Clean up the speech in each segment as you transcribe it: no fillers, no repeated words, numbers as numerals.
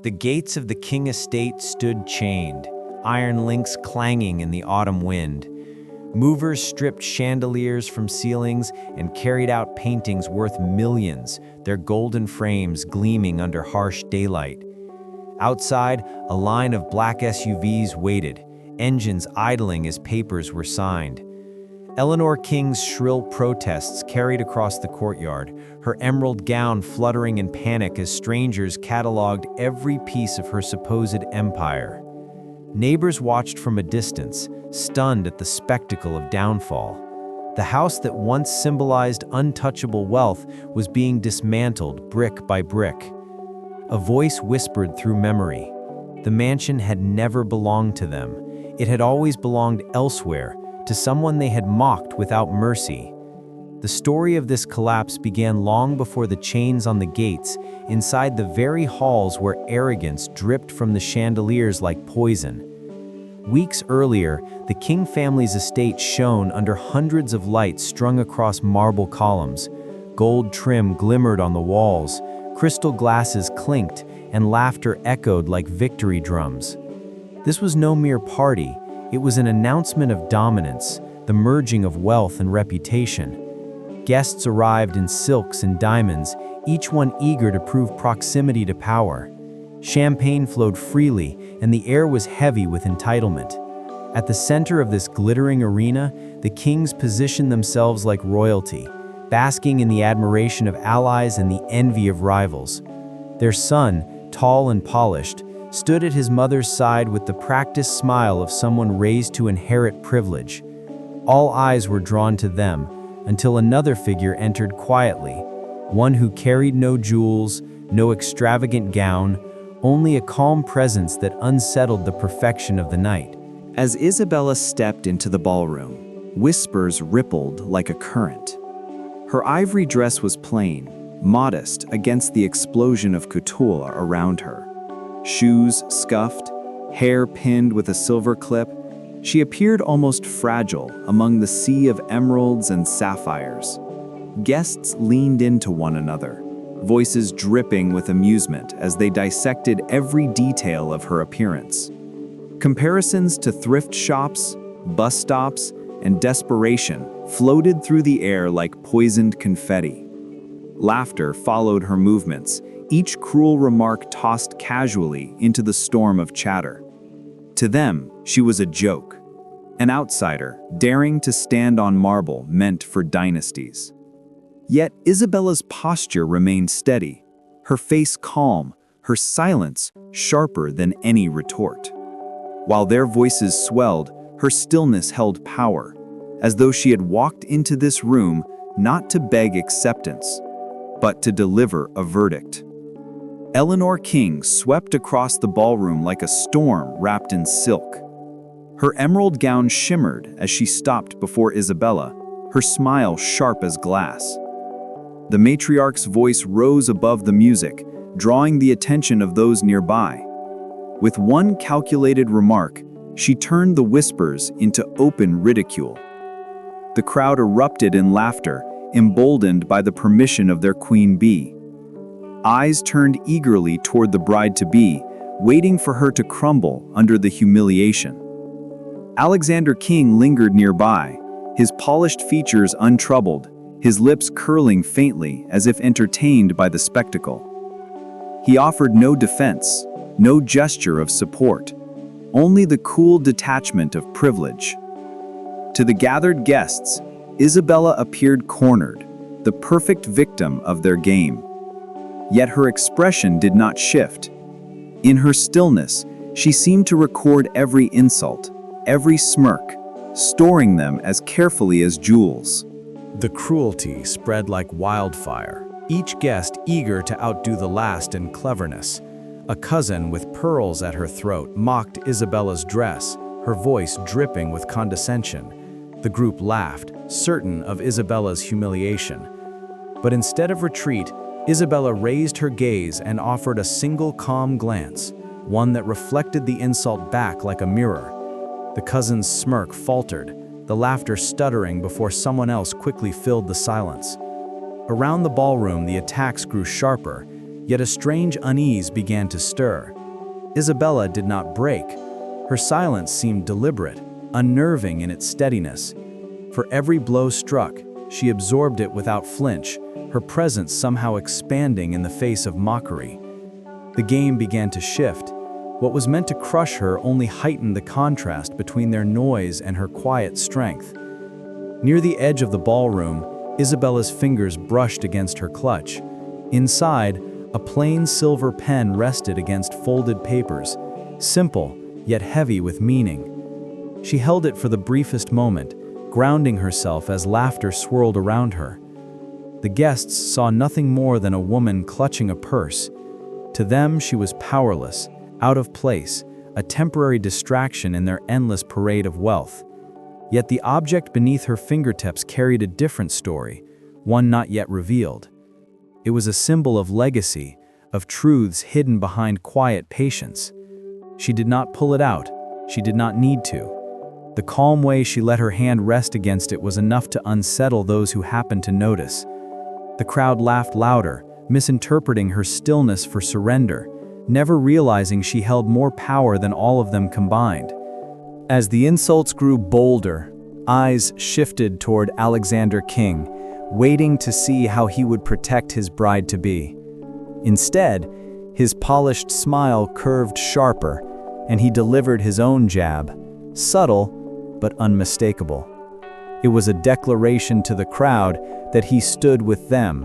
The gates of the king estate stood chained, iron links clanging in the autumn wind. Movers stripped chandeliers from ceilings and carried out paintings worth millions, their golden frames gleaming under harsh daylight. Outside, a line of black SUVs waited, engines idling as papers were signed. Eleanor King's shrill protests carried across the courtyard, her emerald gown fluttering in panic as strangers cataloged every piece of her supposed empire. Neighbors watched from a distance, stunned at the spectacle of downfall. The house that once symbolized untouchable wealth was being dismantled brick by brick. A voice whispered through memory. The mansion had never belonged to them. It had always belonged elsewhere, to someone they had mocked without mercy. The story of this collapse began long before the chains on the gates, inside the very halls where arrogance dripped from the chandeliers like poison. Weeks earlier, the King family's estate shone under hundreds of lights strung across marble columns. Gold trim glimmered on the walls, crystal glasses clinked, and laughter echoed like victory drums. This was no mere party. It was an announcement of dominance, the merging of wealth and reputation. Guests arrived in silks and diamonds, each one eager to prove proximity to power. Champagne flowed freely, and the air was heavy with entitlement. At the center of this glittering arena, the kings positioned themselves like royalty, basking in the admiration of allies and the envy of rivals. Their son, tall and polished, stood at his mother's side with the practiced smile of someone raised to inherit privilege. All eyes were drawn to them until another figure entered quietly, one who carried no jewels, no extravagant gown, only a calm presence that unsettled the perfection of the night. As Isabella stepped into the ballroom, whispers rippled like a current. Her ivory dress was plain, modest against the explosion of couture around her. Shoes scuffed, hair pinned with a silver clip, she appeared almost fragile among the sea of emeralds and sapphires. Guests leaned into one another, voices dripping with amusement as they dissected every detail of her appearance. Comparisons to thrift shops, bus stops, and desperation floated through the air like poisoned confetti. Laughter followed her movements, each cruel remark tossed casually into the storm of chatter. To them, she was a joke, an outsider daring to stand on marble meant for dynasties. Yet Isabella's posture remained steady, her face calm, her silence sharper than any retort. While their voices swelled, her stillness held power, as though she had walked into this room not to beg acceptance, but to deliver a verdict. Eleanor King swept across the ballroom like a storm wrapped in silk. Her emerald gown shimmered as she stopped before Isabella, her smile sharp as glass. The matriarch's voice rose above the music, drawing the attention of those nearby. With one calculated remark, she turned the whispers into open ridicule. The crowd erupted in laughter, emboldened by the permission of their queen bee. Eyes turned eagerly toward the bride-to-be, waiting for her to crumble under the humiliation. Alexander King lingered nearby, his polished features untroubled, his lips curling faintly as if entertained by the spectacle. He offered no defense, no gesture of support, only the cool detachment of privilege. To the gathered guests, Isabella appeared cornered, the perfect victim of their game. Yet her expression did not shift. In her stillness, she seemed to record every insult, every smirk, storing them as carefully as jewels. The cruelty spread like wildfire, each guest eager to outdo the last in cleverness. A cousin with pearls at her throat mocked Isabella's dress, her voice dripping with condescension. The group laughed, certain of Isabella's humiliation. But instead of retreat, Isabella raised her gaze and offered a single calm glance, one that reflected the insult back like a mirror. The cousin's smirk faltered, the laughter stuttering before someone else quickly filled the silence. Around the ballroom, the attacks grew sharper, Yet a strange unease began to stir. Isabella did not break. Her silence seemed deliberate, unnerving in its steadiness. For every blow struck, she absorbed it without flinch, her presence somehow expanding in the face of mockery. The game began to shift. What was meant to crush her only heightened the contrast between their noise and her quiet strength. Near the edge of the ballroom, Isabella's fingers brushed against her clutch. Inside, a plain silver pen rested against folded papers, simple yet heavy with meaning. She held it for the briefest moment, grounding herself as laughter swirled around her. The guests saw nothing more than a woman clutching a purse. To them, she was powerless, out of place, a temporary distraction in their endless parade of wealth. Yet the object beneath her fingertips carried a different story, one not yet revealed. It was a symbol of legacy, of truths hidden behind quiet patience. She did not pull it out. She did not need to. The calm way she let her hand rest against it was enough to unsettle those who happened to notice. The crowd laughed louder, misinterpreting her stillness for surrender, never realizing she held more power than all of them combined. As the insults grew bolder, eyes shifted toward Alexander King, waiting to see how he would protect his bride-to-be. Instead, his polished smile curved sharper, and he delivered his own jab, subtle but unmistakable. It was a declaration to the crowd that he stood with them,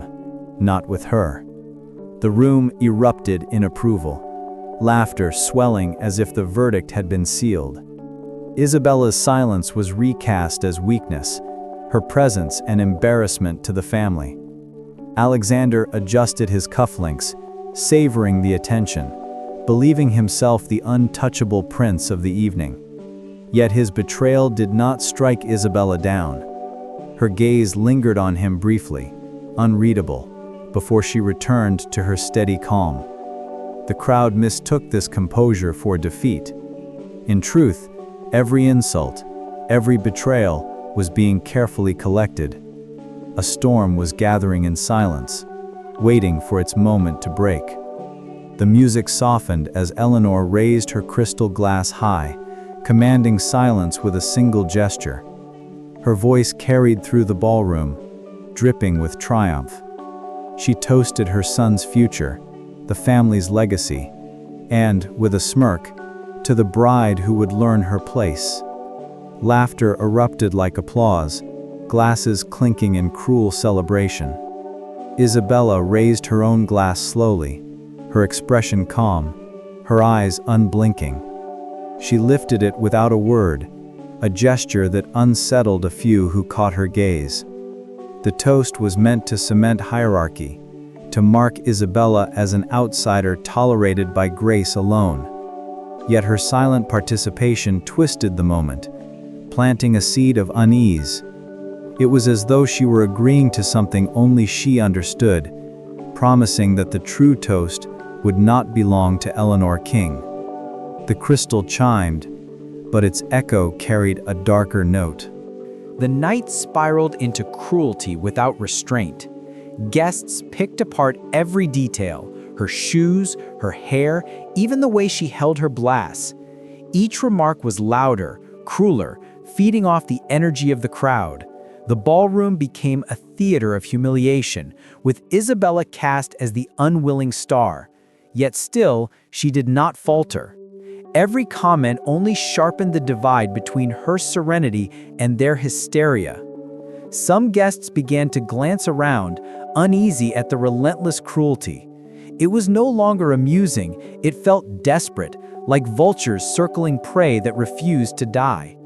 not with her. The room erupted in approval, laughter swelling as if the verdict had been sealed. Isabella's silence was recast as weakness, her presence an embarrassment to the family. Alexander adjusted his cufflinks, savoring the attention, believing himself the untouchable prince of the evening. Yet his betrayal did not strike Isabella down. Her gaze lingered on him briefly, unreadable, before she returned to her steady calm. The crowd mistook this composure for defeat. In truth, every insult, every betrayal was being carefully collected. A storm was gathering in silence, waiting for its moment to break. The music softened as Eleanor raised her crystal glass high, commanding silence with a single gesture. Her voice carried through the ballroom, dripping with triumph. She toasted her son's future, the family's legacy, and, with a smirk, to the bride who would learn her place. Laughter erupted like applause, glasses clinking in cruel celebration. Isabella raised her own glass slowly, her expression calm, her eyes unblinking. She lifted it without a word, a gesture that unsettled a few who caught her gaze. The toast was meant to cement hierarchy, to mark Isabella as an outsider tolerated by grace alone. Yet her silent participation twisted the moment, planting a seed of unease. It was as though she were agreeing to something only she understood, promising that the true toast would not belong to Eleanor King. The crystal chimed, but its echo carried a darker note. The night spiraled into cruelty without restraint. Guests picked apart every detail, her shoes, her hair, even the way she held her glass. Each remark was louder, crueler, feeding off the energy of the crowd. The ballroom became a theater of humiliation, with Isabella cast as the unwilling star. Yet still, she did not falter. Every comment only sharpened the divide between her serenity and their hysteria. Some guests began to glance around, uneasy at the relentless cruelty. It was no longer amusing, it felt desperate, like vultures circling prey that refused to die.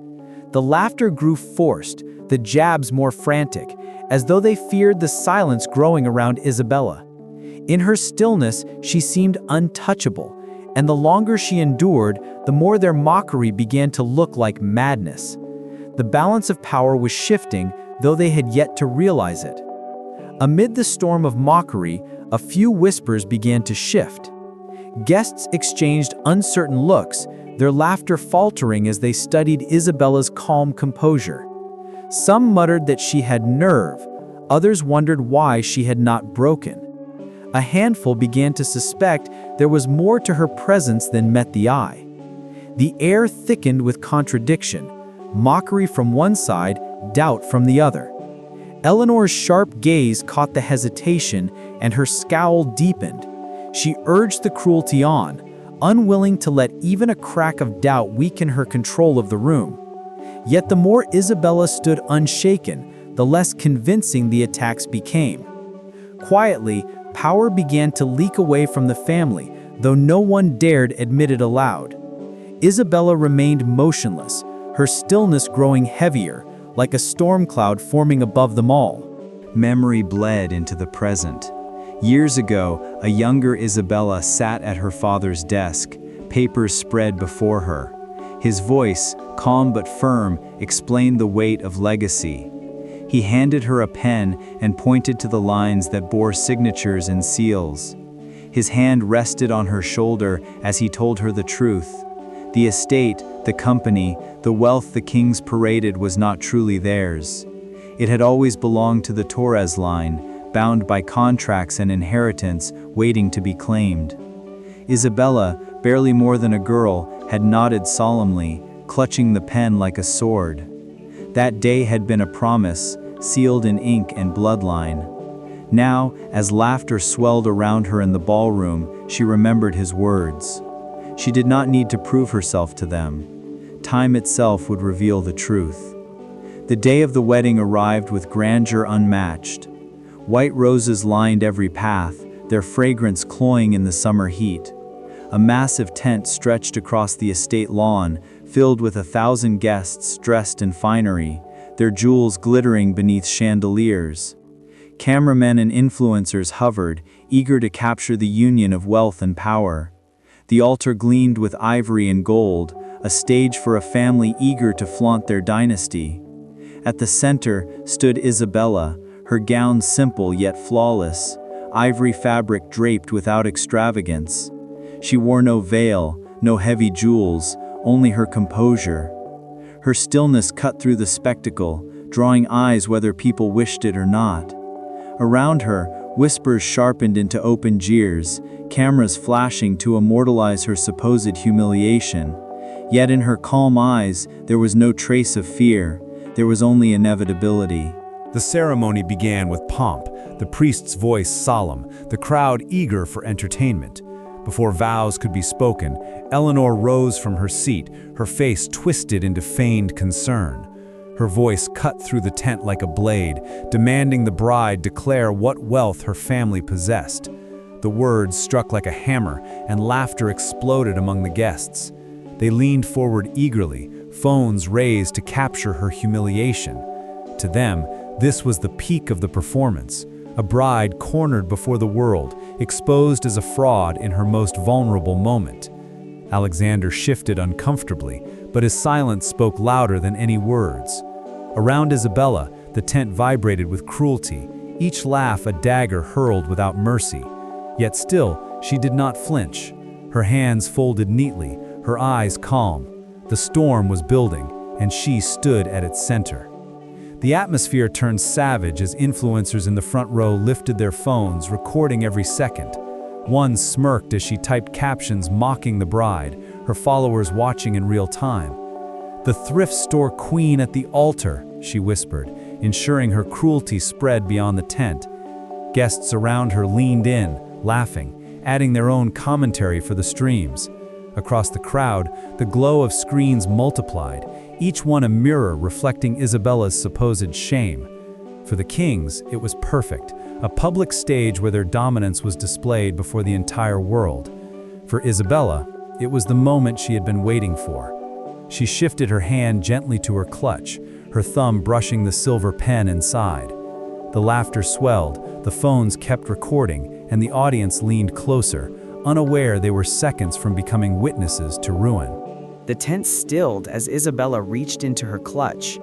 The laughter grew forced, the jabs more frantic, as though they feared the silence growing around Isabella. In her stillness, she seemed untouchable, and the longer she endured, the more their mockery began to look like madness. The balance of power was shifting, though they had yet to realize it. Amid the storm of mockery, a few whispers began to shift. Guests exchanged uncertain looks, their laughter faltering as they studied Isabella's calm composure. Some muttered that she had nerve, others wondered why she had not broken. A handful began to suspect there was more to her presence than met the eye. The air thickened with contradiction, mockery from one side, doubt from the other. Eleanor's sharp gaze caught the hesitation, and her scowl deepened. She urged the cruelty on, unwilling to let even a crack of doubt weaken her control of the room. Yet the more Isabella stood unshaken, the less convincing the attacks became. Quietly, power began to leak away from the family, though no one dared admit it aloud. Isabella remained motionless, her stillness growing heavier, like a storm cloud forming above them all. Memory bled into the present. Years ago, a younger Isabella sat at her father's desk, papers spread before her. His voice, calm but firm, explained the weight of legacy. He handed her a pen and pointed to the lines that bore signatures and seals. His hand rested on her shoulder as he told her the truth. The estate, the company, the wealth the kings paraded was not truly theirs. It had always belonged to the Torres line, bound by contracts and inheritance waiting to be claimed. Isabella, barely more than a girl, had nodded solemnly, clutching the pen like a sword. That day had been a promise, sealed in ink and bloodline. Now, as laughter swelled around her in the ballroom, she remembered his words. She did not need to prove herself to them. Time itself would reveal the truth. The day of the wedding arrived with grandeur unmatched. White roses lined every path, their fragrance cloying in the summer heat. A massive tent stretched across the estate lawn, filled with 1,000 guests dressed in finery, their jewels glittering beneath chandeliers. Cameramen and influencers hovered, eager to capture the union of wealth and power. The altar gleamed with ivory and gold, a stage for a family eager to flaunt their dynasty. At the center stood Isabella, her gown simple yet flawless, ivory fabric draped without extravagance. She wore no veil, no heavy jewels, only her composure. Her stillness cut through the spectacle, drawing eyes whether people wished it or not. Around her, whispers sharpened into open jeers, cameras flashing to immortalize her supposed humiliation. Yet in her calm eyes, there was no trace of fear. There was only inevitability. The ceremony began with pomp, the priest's voice solemn, the crowd eager for entertainment. Before vows could be spoken, Eleanor rose from her seat, her face twisted into feigned concern. Her voice cut through the tent like a blade, demanding the bride declare what wealth her family possessed. The words struck like a hammer, and laughter exploded among the guests. They leaned forward eagerly, phones raised to capture her humiliation. To them, this was the peak of the performance. A bride cornered before the world, exposed as a fraud in her most vulnerable moment. Alexander shifted uncomfortably, but his silence spoke louder than any words. Around Isabella, the tent vibrated with cruelty, each laugh a dagger hurled without mercy. Yet still, she did not flinch. Her hands folded neatly, her eyes calm. The storm was building, and she stood at its center. The atmosphere turned savage as influencers in the front row lifted their phones, recording every second. One smirked as she typed captions mocking the bride, her followers watching in real time. "The thrift store queen at the altar," she whispered, ensuring her cruelty spread beyond the tent. Guests around her leaned in, laughing, adding their own commentary for the streams. Across the crowd, the glow of screens multiplied, each one a mirror reflecting Isabella's supposed shame. For the kings, it was perfect, a public stage where their dominance was displayed before the entire world. For Isabella, it was the moment she had been waiting for. She shifted her hand gently to her clutch, her thumb brushing the silver pen inside. The laughter swelled, the phones kept recording, and the audience leaned closer, unaware they were seconds from becoming witnesses to ruin. The tent stilled as Isabella reached into her clutch.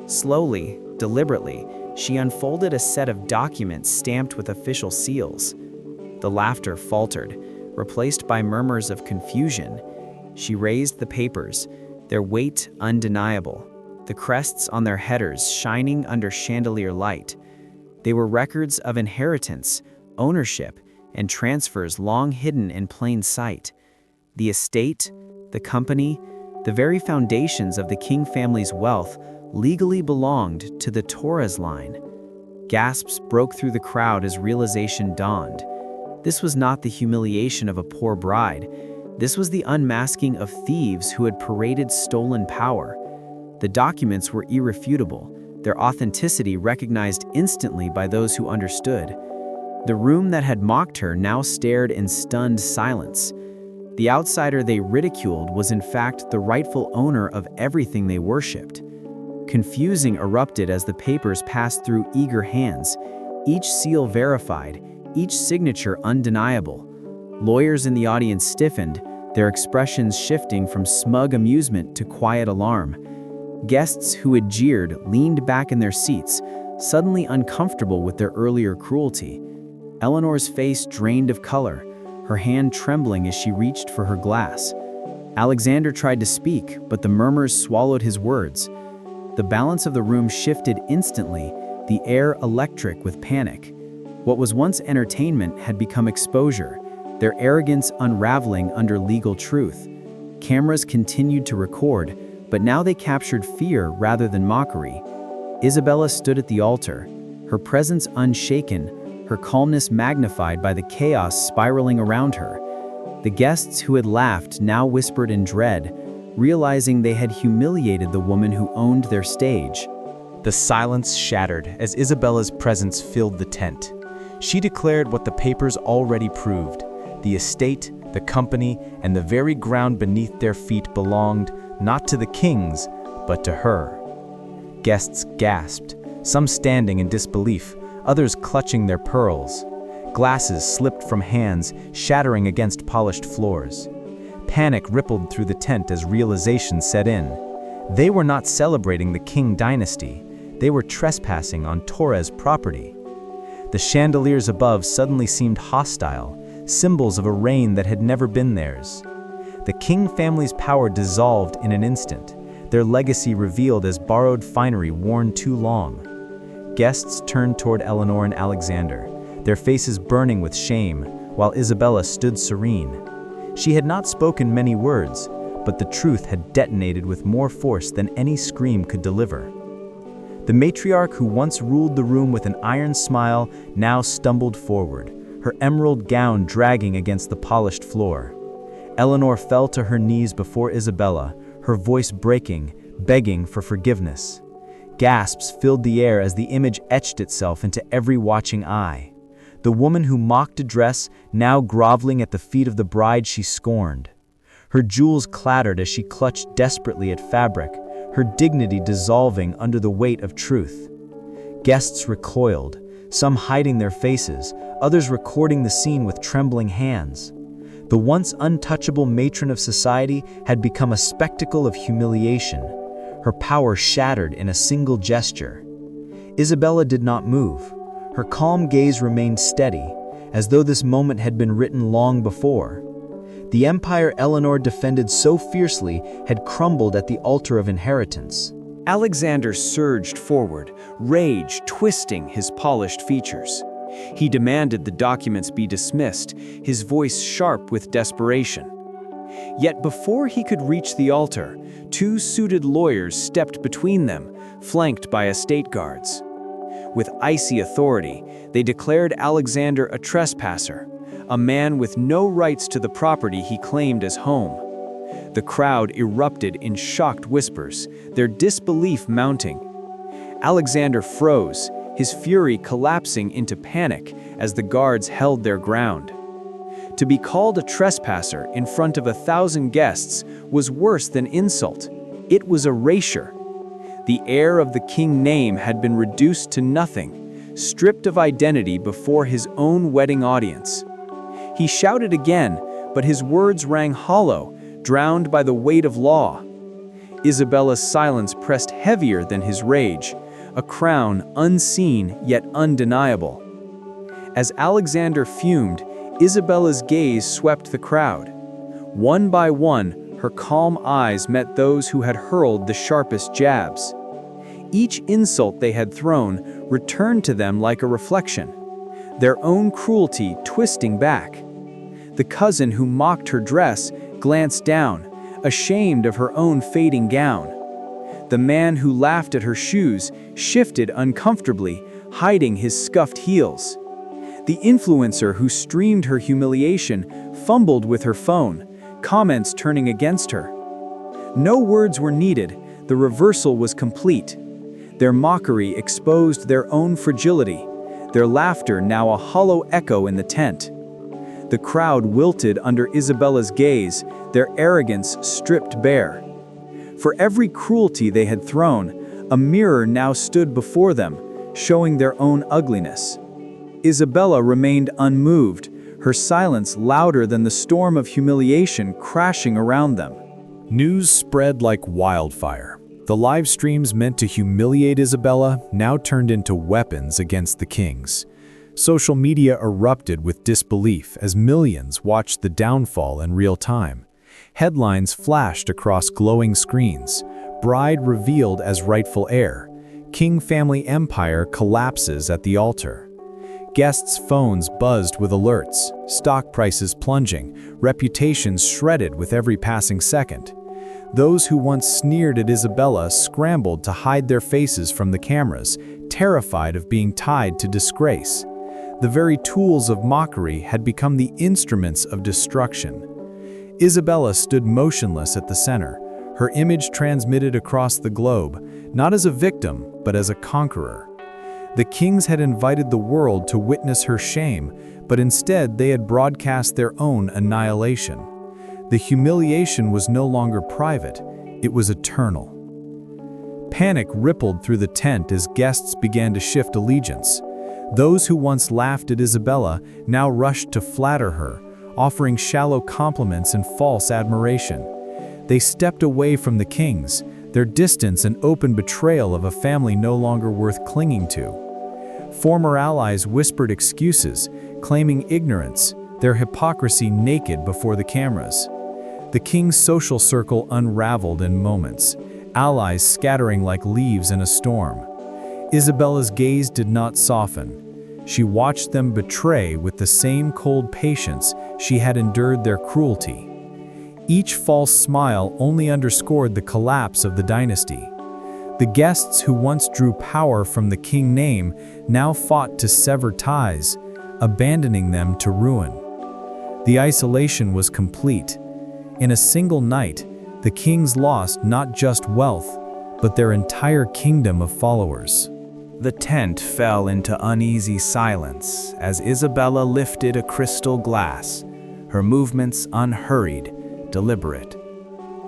Slowly, deliberately, she unfolded a set of documents stamped with official seals. The laughter faltered, replaced by murmurs of confusion. She raised the papers, their weight undeniable, the crests on their headers shining under chandelier light. They were records of inheritance, ownership, and transfers long hidden in plain sight. The estate, the company, the very foundations of the King family's wealth legally belonged to the Torres line. Gasps broke through the crowd as realization dawned. This was not the humiliation of a poor bride. This was the unmasking of thieves who had paraded stolen power. The documents were irrefutable, their authenticity recognized instantly by those who understood. The room that had mocked her now stared in stunned silence. The outsider they ridiculed was in fact the rightful owner of everything they worshipped. Confusing erupted as the papers passed through eager hands, each seal verified, each signature undeniable. Lawyers in the audience stiffened, their expressions shifting from smug amusement to quiet alarm. Guests who had jeered leaned back in their seats, suddenly uncomfortable with their earlier cruelty. Eleanor's face drained of color, her hand trembling as she reached for her glass. Alexander tried to speak, but the murmurs swallowed his words. The balance of the room shifted instantly, the air electric with panic. What was once entertainment had become exposure, their arrogance unraveling under legal truth. Cameras continued to record, but now they captured fear rather than mockery. Isabella stood at the altar, her presence unshaken, her calmness magnified by the chaos spiraling around her. The guests who had laughed now whispered in dread, realizing they had humiliated the woman who owned their stage. The silence shattered as Isabella's presence filled the tent. She declared what the papers already proved. The estate, the company, and the very ground beneath their feet belonged not to the kings, but to her. Guests gasped, some standing in disbelief, others clutching their pearls. Glasses slipped from hands, shattering against polished floors. Panic rippled through the tent as realization set in. They were not celebrating the King dynasty. They were trespassing on Torres property. The chandeliers above suddenly seemed hostile, symbols of a reign that had never been theirs. The King family's power dissolved in an instant, their legacy revealed as borrowed finery worn too long. Guests turned toward Eleanor and Alexander, their faces burning with shame, while Isabella stood serene. She had not spoken many words, but the truth had detonated with more force than any scream could deliver. The matriarch who once ruled the room with an iron smile now stumbled forward, her emerald gown dragging against the polished floor. Eleanor fell to her knees before Isabella, her voice breaking, begging for forgiveness. Gasps filled the air as the image etched itself into every watching eye. The woman who mocked a dress, now groveling at the feet of the bride she scorned. Her jewels clattered as she clutched desperately at fabric, her dignity dissolving under the weight of truth. Guests recoiled, some hiding their faces, others recording the scene with trembling hands. The once untouchable matron of society had become a spectacle of humiliation, her power shattered in a single gesture. Isabella did not move. Her calm gaze remained steady, as though this moment had been written long before. The empire Eleanor defended so fiercely had crumbled at the altar of inheritance. Alexander surged forward, rage twisting his polished features. He demanded the documents be dismissed, his voice sharp with desperation. Yet before he could reach the altar, two suited lawyers stepped between them, flanked by estate guards. With icy authority, they declared Alexander a trespasser, a man with no rights to the property he claimed as home. The crowd erupted in shocked whispers, their disbelief mounting. Alexander froze, his fury collapsing into panic as the guards held their ground. To be called a trespasser in front of 1,000 guests was worse than insult. It was erasure. The heir of the King name had been reduced to nothing, stripped of identity before his own wedding audience. He shouted again, but his words rang hollow, drowned by the weight of law. Isabella's silence pressed heavier than his rage, a crown unseen yet undeniable. As Alexander fumed, Isabella's gaze swept the crowd. One by one, her calm eyes met those who had hurled the sharpest jabs. Each insult they had thrown returned to them like a reflection. their own cruelty twisting back. The cousin who mocked her dress glanced down, ashamed of her own fading gown. The man who laughed at her shoes shifted uncomfortably, hiding his scuffed heels. The influencer who streamed her humiliation fumbled with her phone, comments turning against her. No words were needed, the reversal was complete. Their mockery exposed their own fragility, their laughter now a hollow echo in the tent. The crowd wilted under Isabella's gaze, their arrogance stripped bare. For every cruelty they had thrown, a mirror now stood before them, showing their own ugliness. Isabella remained unmoved, her silence louder than the storm of humiliation crashing around them. News spread like wildfire. The live streams meant to humiliate Isabella now turned into weapons against the kings. Social media erupted with disbelief as millions watched the downfall in real time. Headlines flashed across glowing screens. Bride revealed as rightful heir. King family empire collapses at the altar. Guests' phones buzzed with alerts, stock prices plunging, reputations shredded with every passing second. Those who once sneered at Isabella scrambled to hide their faces from the cameras, terrified of being tied to disgrace. The very tools of mockery had become the instruments of destruction. Isabella stood motionless at the center, her image transmitted across the globe, not as a victim, but as a conqueror. The kings had invited the world to witness her shame, but instead they had broadcast their own annihilation. The humiliation was no longer private, it was eternal. Panic rippled through the tent as guests began to shift allegiance. Those who once laughed at Isabella now rushed to flatter her, offering shallow compliments and false admiration. They stepped away from the kings, their distance an open betrayal of a family no longer worth clinging to. Former allies whispered excuses, claiming ignorance, their hypocrisy naked before the cameras. The king's social circle unraveled in moments, allies scattering like leaves in a storm. Isabella's gaze did not soften. She watched them betray with the same cold patience she had endured their cruelty. Each false smile only underscored the collapse of the dynasty. The guests who once drew power from the king name now fought to sever ties, abandoning them to ruin. The isolation was complete. In a single night, the kings lost not just wealth, but their entire kingdom of followers. The tent fell into uneasy silence as Isabella lifted a crystal glass, her movements unhurried, deliberate.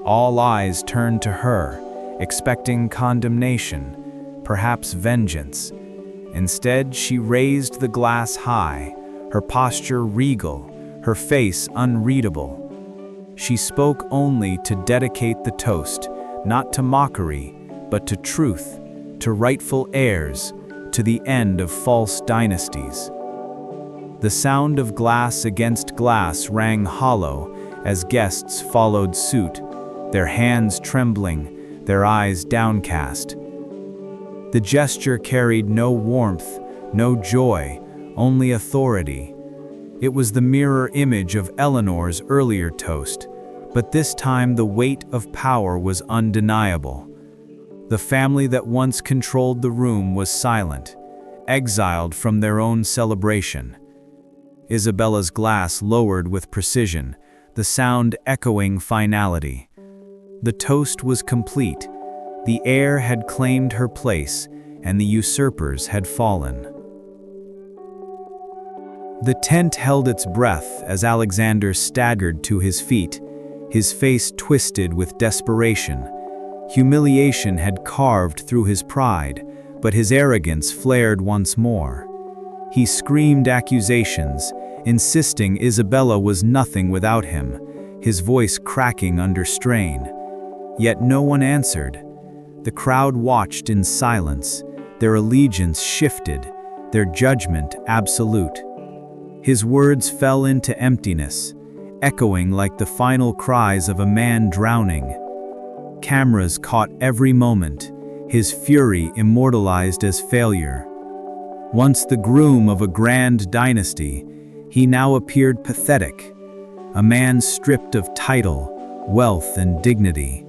All eyes turned to her, expecting condemnation, perhaps vengeance. Instead, she raised the glass high, her posture regal, her face unreadable. She spoke only to dedicate the toast, not to mockery, but to truth, to rightful heirs, to the end of false dynasties. The sound of glass against glass rang hollow as guests followed suit, their hands trembling, their eyes downcast. The gesture carried no warmth, no joy, only authority. It was the mirror image of Eleanor's earlier toast, but this time the weight of power was undeniable. The family that once controlled the room was silent, exiled from their own celebration. Isabella's glass lowered with precision, the sound echoing finality. The toast was complete. The heir had claimed her place, and the usurpers had fallen. The tent held its breath as Alexander staggered to his feet, his face twisted with desperation. Humiliation had carved through his pride, but his arrogance flared once more. He screamed accusations, insisting Isabella was nothing without him, his voice cracking under strain. Yet no one answered. The crowd watched in silence, their allegiance shifted, their judgment absolute. His words fell into emptiness, echoing like the final cries of a man drowning. Cameras caught every moment, his fury immortalized as failure. Once the groom of a grand dynasty, he now appeared pathetic, a man stripped of title, wealth, and dignity.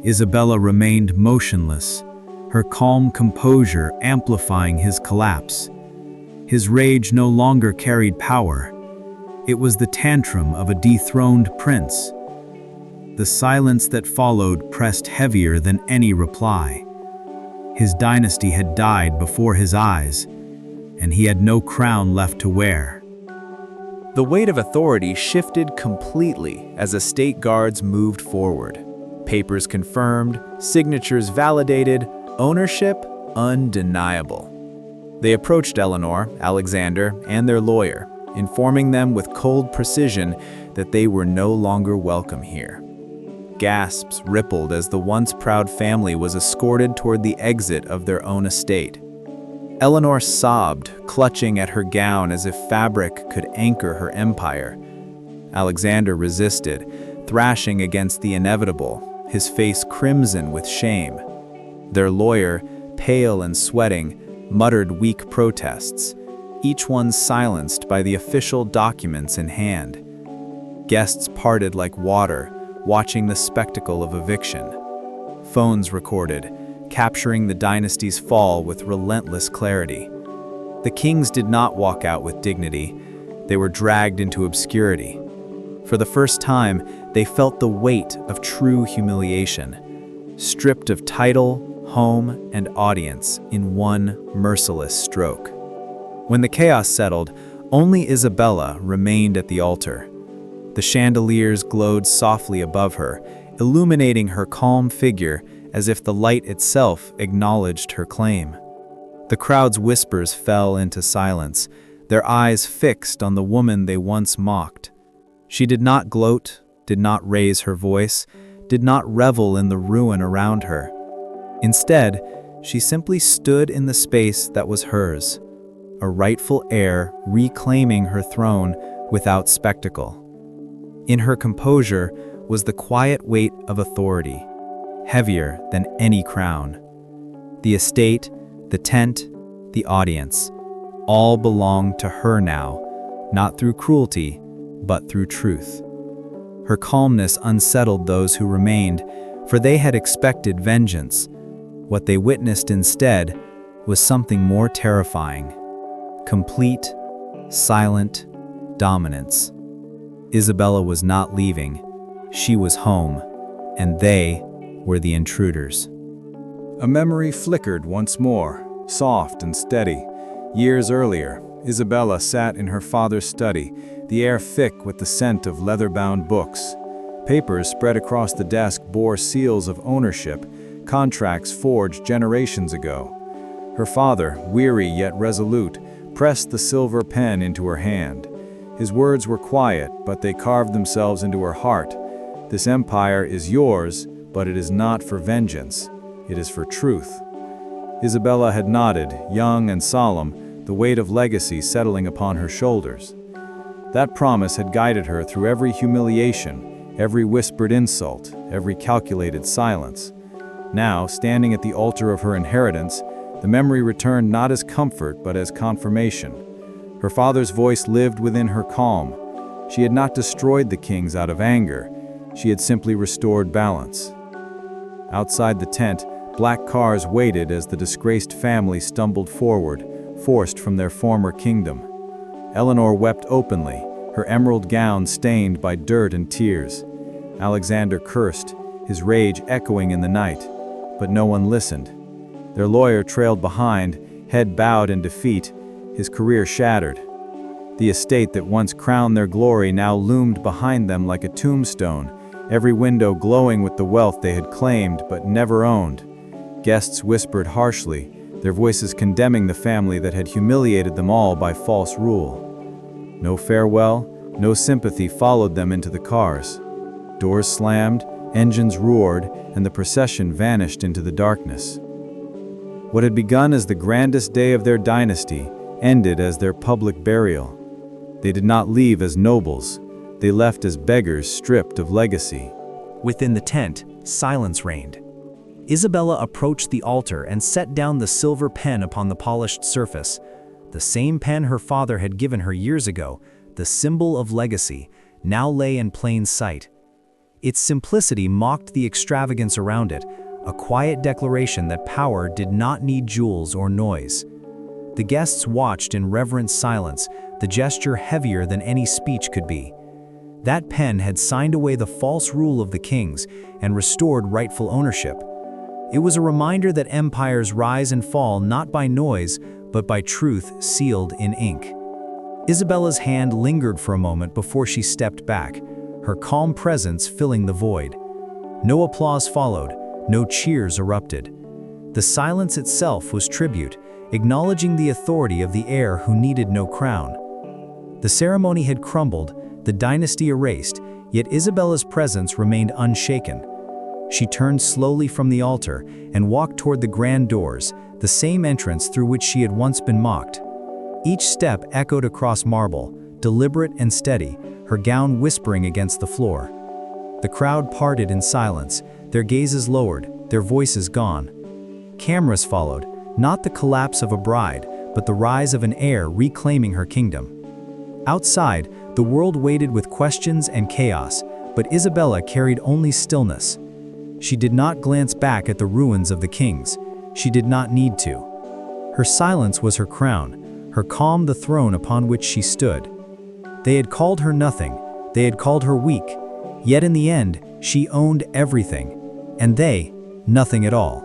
Isabella remained motionless, her calm composure amplifying his collapse. His rage no longer carried power. It was the tantrum of a dethroned prince. The silence that followed pressed heavier than any reply. His dynasty had died before his eyes, and he had no crown left to wear. The weight of authority shifted completely as estate guards moved forward. Papers confirmed, signatures validated, ownership undeniable. They approached Eleanor, Alexander, and their lawyer, informing them with cold precision that they were no longer welcome here. Gasps rippled as the once proud family was escorted toward the exit of their own estate. Eleanor sobbed, clutching at her gown as if fabric could anchor her empire. Alexander resisted, thrashing against the inevitable, his face crimson with shame. Their lawyer, pale and sweating, muttered weak protests, each one silenced by the official documents in hand. Guests parted like water, watching the spectacle of eviction. Phones recorded, capturing the dynasty's fall with relentless clarity. The kings did not walk out with dignity. They were dragged into obscurity. For the first time, they felt the weight of true humiliation, stripped of title, home, and audience in one merciless stroke. When the chaos settled, only Isabella remained at the altar. The chandeliers glowed softly above her, illuminating her calm figure as if the light itself acknowledged her claim. The crowd's whispers fell into silence, their eyes fixed on the woman they once mocked. She did not gloat, did not raise her voice, did not revel in the ruin around her. Instead, she simply stood in the space that was hers, a rightful heir reclaiming her throne without spectacle. In her composure was the quiet weight of authority, heavier than any crown. The estate, the tent, the audience, all belonged to her now, not through cruelty, but through truth. Her calmness unsettled those who remained, for they had expected vengeance. What they witnessed instead was something more terrifying: complete, silent dominance. Isabella was not leaving. She was home, and they were the intruders. A memory flickered once more, soft and steady. Years earlier, Isabella sat in her father's study, the air thick with the scent of leather-bound books. Papers spread across the desk bore seals of ownership, contracts forged generations ago. Her father, weary yet resolute, pressed the silver pen into her hand. His words were quiet, but they carved themselves into her heart. This empire is yours, but it is not for vengeance. It is for truth. Isabella had nodded, young and solemn, the weight of legacy settling upon her shoulders. That promise had guided her through every humiliation, every whispered insult, every calculated silence. Now, standing at the altar of her inheritance, the memory returned not as comfort but as confirmation. Her father's voice lived within her calm. She had not destroyed the kings out of anger. She had simply restored balance. Outside the tent, black cars waited as the disgraced family stumbled forward, forced from their former kingdom. Eleanor wept openly, her emerald gown stained by dirt and tears. Alexander cursed, his rage echoing in the night, but no one listened. Their lawyer trailed behind, head bowed in defeat, his career shattered. The estate that once crowned their glory now loomed behind them like a tombstone, every window glowing with the wealth they had claimed but never owned. Guests whispered harshly, their voices condemning the family that had humiliated them all by false rule. No farewell, no sympathy followed them into the cars. Doors slammed, engines roared, and the procession vanished into the darkness. What had begun as the grandest day of their dynasty ended as their public burial. They did not leave as nobles. They left as beggars stripped of legacy. Within the tent, silence reigned. Isabella approached the altar and set down the silver pen upon the polished surface. The same pen her father had given her years ago, the symbol of legacy, now lay in plain sight. Its simplicity mocked the extravagance around it, a quiet declaration that power did not need jewels or noise. The guests watched in reverent silence, the gesture heavier than any speech could be. That pen had signed away the false rule of the kings and restored rightful ownership. It was a reminder that empires rise and fall not by noise, but by truth sealed in ink. Isabella's hand lingered for a moment before she stepped back, her calm presence filling the void. No applause followed, no cheers erupted. The silence itself was tribute, acknowledging the authority of the heir who needed no crown. The ceremony had crumbled, the dynasty erased, yet Isabella's presence remained unshaken. She turned slowly from the altar and walked toward the grand doors, the same entrance through which she had once been mocked. Each step echoed across marble, deliberate and steady, her gown whispering against the floor. The crowd parted in silence, their gazes lowered, their voices gone. Cameras followed, not the collapse of a bride, but the rise of an heir reclaiming her kingdom. Outside, the world waited with questions and chaos, but Isabella carried only stillness. She did not glance back at the ruins of the kings. She did not need to. Her silence was her crown, her calm the throne upon which she stood. They had called her nothing, they had called her weak, yet in the end, she owned everything, and they, nothing at all.